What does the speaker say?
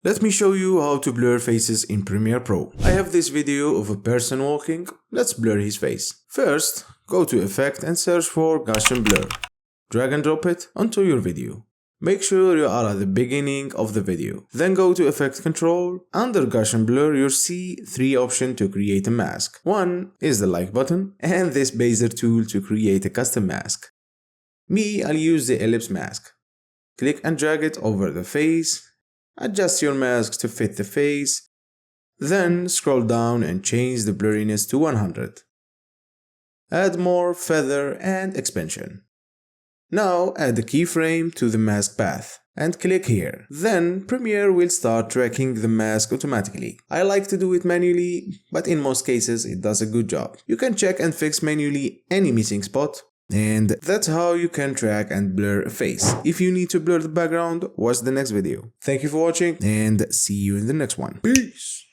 Let me show you how to blur faces in Premiere Pro. I have this video of a person walking. Let's blur his face. First, go to Effect and search for Gaussian Blur. Drag and drop it onto your video. Make sure you are at the beginning of the video. Then go to Effect Control. Under Gaussian Blur, you'll see 3 options to create a mask. One is the like button and this Bezier tool to create a custom mask. I'll use the ellipse mask. Click and drag it over the face. Adjust your mask to fit the face. Then scroll down and change the blurriness to 100. Add more feather and expansion. Now add the keyframe to the mask path and click here. Then Premiere will start tracking the mask automatically. I like to do it manually, but in most cases it does a good job. You can check and fix manually any missing spot. And that's how you can track and blur a face. If you need to blur the background, watch the next video. Thank you for watching and see you in the next one. Peace!